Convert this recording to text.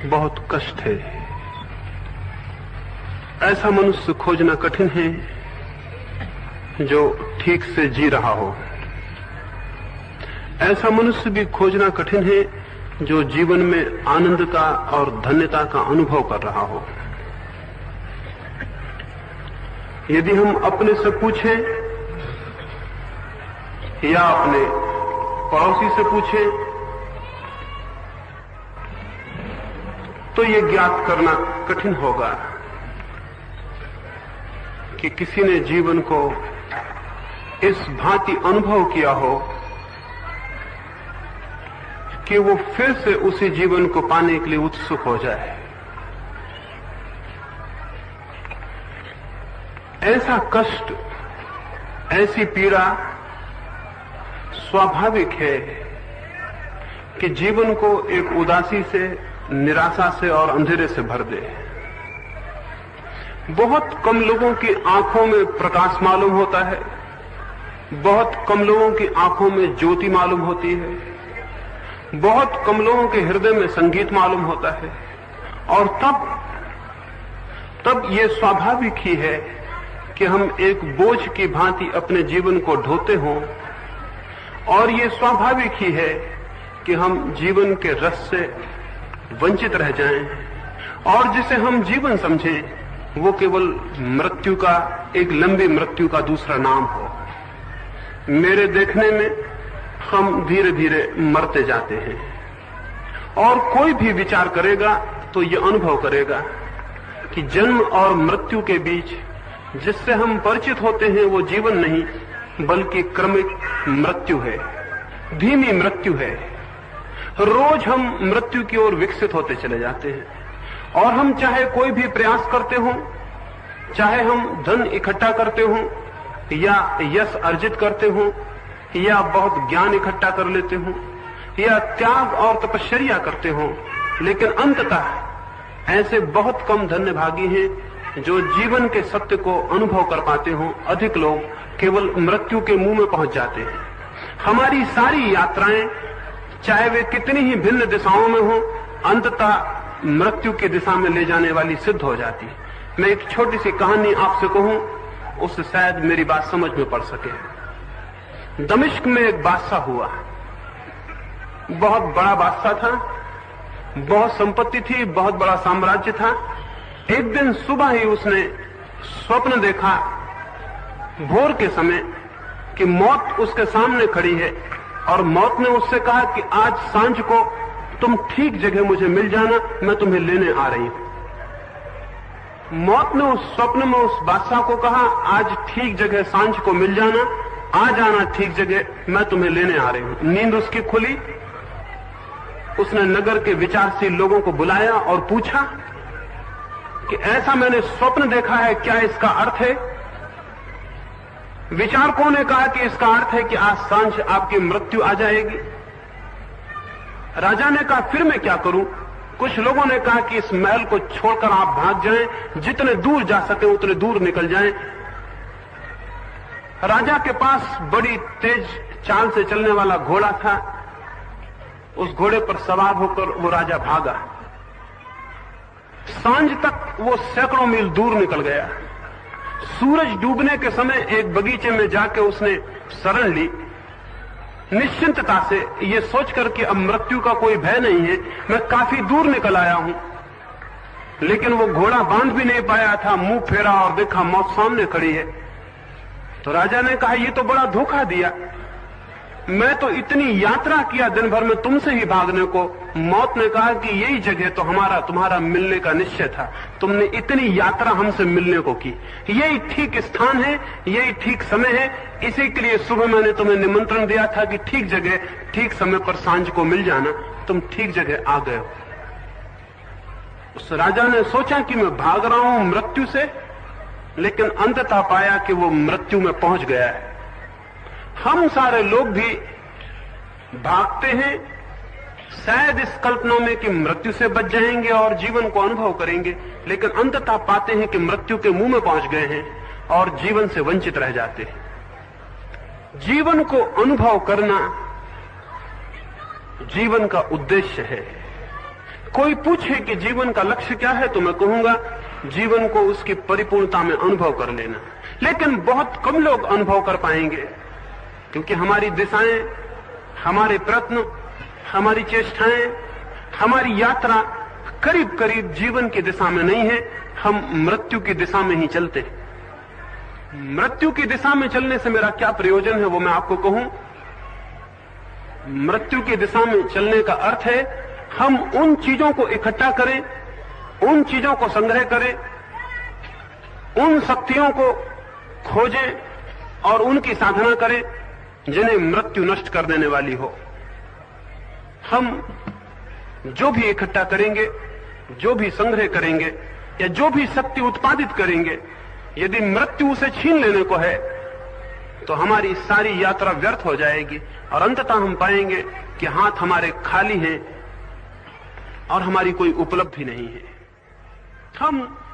बहुत कष्ट है। ऐसा मनुष्य खोजना कठिन है जो ठीक से जी रहा हो। ऐसा मनुष्य भी खोजना कठिन है जो जीवन में आनंद का और धन्यता का अनुभव कर रहा हो। यदि हम अपने से पूछें या अपने पड़ोसी से पूछें तो ये ज्ञात करना कठिन होगा कि किसी ने जीवन को इस भांति अनुभव किया हो कि वो फिर से उसी जीवन को पाने के लिए उत्सुक हो जाए। ऐसा कष्ट, ऐसी पीड़ा स्वाभाविक है कि जीवन को एक उदासी से, निराशा से और अंधेरे से भर दे। बहुत कम लोगों की आंखों में प्रकाश मालूम होता है, बहुत कम लोगों की आंखों में ज्योति मालूम होती है, बहुत कम लोगों के हृदय में संगीत मालूम होता है। और तब ये स्वाभाविक ही है कि हम एक बोझ की भांति अपने जीवन को ढोते हों, और ये स्वाभाविक ही है कि हम जीवन के रस से वंचित रह जाएं, और जिसे हम जीवन समझें वो केवल मृत्यु का, एक लंबी मृत्यु का दूसरा नाम हो। मेरे देखने में हम धीरे धीरे मरते जाते हैं, और कोई भी विचार करेगा तो ये अनुभव करेगा कि जन्म और मृत्यु के बीच जिससे हम परिचित होते हैं वो जीवन नहीं बल्कि क्रमिक मृत्यु है, धीमी मृत्यु है। रोज हम मृत्यु की ओर विकसित होते चले जाते हैं, और हम चाहे कोई भी प्रयास करते हों, चाहे हम धन इकट्ठा करते हों या यश अर्जित करते हों या बहुत ज्ञान इकट्ठा कर लेते हों या त्याग और तपश्चर्या करते हों, लेकिन अंततः ऐसे बहुत कम धन्यभागी हैं जो जीवन के सत्य को अनुभव कर पाते हों। अधिक लोग केवल मृत्यु के मुंह में पहुंच जाते हैं। हमारी सारी यात्राएं, चाहे वे कितनी ही भिन्न दिशाओं में हों, अंततः मृत्यु की दिशा में ले जाने वाली सिद्ध हो जाती। मैं एक छोटी सी कहानी आपसे कहूं, उससे शायद मेरी बात समझ में पड़ सके। दमिश्क में एक बादशाह हुआ, बहुत बड़ा बादशाह था, बहुत संपत्ति थी, बहुत बड़ा साम्राज्य था। एक दिन सुबह ही उसने स्वप्न देखा भोर के समय कि मौत उसके सामने खड़ी है, और मौत ने उससे कहा कि आज सांझ को तुम ठीक जगह मुझे मिल जाना, मैं तुम्हें लेने आ रही हूं। मौत ने उस स्वप्न में उस बादशाह को कहा, आज ठीक जगह सांझ को मिल जाना, आ जाना ठीक जगह, मैं तुम्हें लेने आ रही हूं। नींद उसकी खुली, उसने नगर के विचारशील लोगों को बुलाया और पूछा कि ऐसा मैंने स्वप्न देखा है, क्या इसका अर्थ है? विचारकों ने कहा कि इसका अर्थ है कि आज सांझ आपकी मृत्यु आ जाएगी। राजा ने कहा फिर मैं क्या करूं? कुछ लोगों ने कहा कि इस महल को छोड़कर आप भाग जाएं, जितने दूर जा सके उतने दूर निकल जाएं। राजा के पास बड़ी तेज चाल से चलने वाला घोड़ा था, उस घोड़े पर सवार होकर वो राजा भागा। सांझ तक वो सैकड़ों मील दूर निकल गया। सूरज डूबने के समय एक बगीचे में जाके उसने शरण ली, निश्चिंतता से ये सोचकर कि अब मृत्यु का कोई भय नहीं है, मैं काफी दूर निकल आया हूं। लेकिन वो घोड़ा बांध भी नहीं पाया था, मुंह फेरा और देखा मौत सामने खड़ी है। तो राजा ने कहा ये तो बड़ा धोखा दिया, मैं तो इतनी यात्रा किया दिन भर में तुमसे ही भागने को। मौत ने कहा कि यही जगह तो तुम्हारा मिलने का निश्चय था, तुमने इतनी यात्रा हमसे मिलने को की, यही ठीक स्थान है, यही ठीक समय है, इसी के लिए सुबह मैंने तुम्हें निमंत्रण दिया था कि ठीक जगह ठीक समय पर सांझ को मिल जाना, तुम ठीक जगह आ गए हो। उस राजा ने सोचा कि मैं भाग रहा हूं मृत्यु से, लेकिन अंततः पाया कि वो मृत्यु में पहुंच गया है। हम सारे लोग भी भागते हैं, शायद इस कल्पना में कि मृत्यु से बच जाएंगे और जीवन को अनुभव करेंगे, लेकिन अंततः पाते हैं कि मृत्यु के मुंह में पहुंच गए हैं और जीवन से वंचित रह जाते हैं। जीवन को अनुभव करना जीवन का उद्देश्य है। कोई पूछे कि जीवन का लक्ष्य क्या है तो मैं कहूंगा जीवन को उसकी परिपूर्णता में अनुभव कर लेना। लेकिन बहुत कम लोग अनुभव कर पाएंगे, क्योंकि हमारी दिशाएं, हमारे प्रयत्न, हमारी चेष्टाएं, हमारी यात्रा करीब करीब जीवन की दिशा में नहीं है। हम मृत्यु की दिशा में ही चलते हैं। मृत्यु की दिशा में चलने से मेरा क्या प्रयोजन है वो मैं आपको कहूं। मृत्यु की दिशा में चलने का अर्थ है हम उन चीजों को इकट्ठा करें, उन चीजों को संग्रह करें, उन शक्तियों को खोजें और उनकी साधना करें जिन्हें मृत्यु नष्ट कर देने वाली हो। हम जो भी इकट्ठा करेंगे, जो भी संग्रह करेंगे या जो भी शक्ति उत्पादित करेंगे, यदि मृत्यु उसे छीन लेने को है तो हमारी सारी यात्रा व्यर्थ हो जाएगी और अंततः हम पाएंगे कि हाथ हमारे खाली हैं और हमारी कोई उपलब्धि नहीं है। हम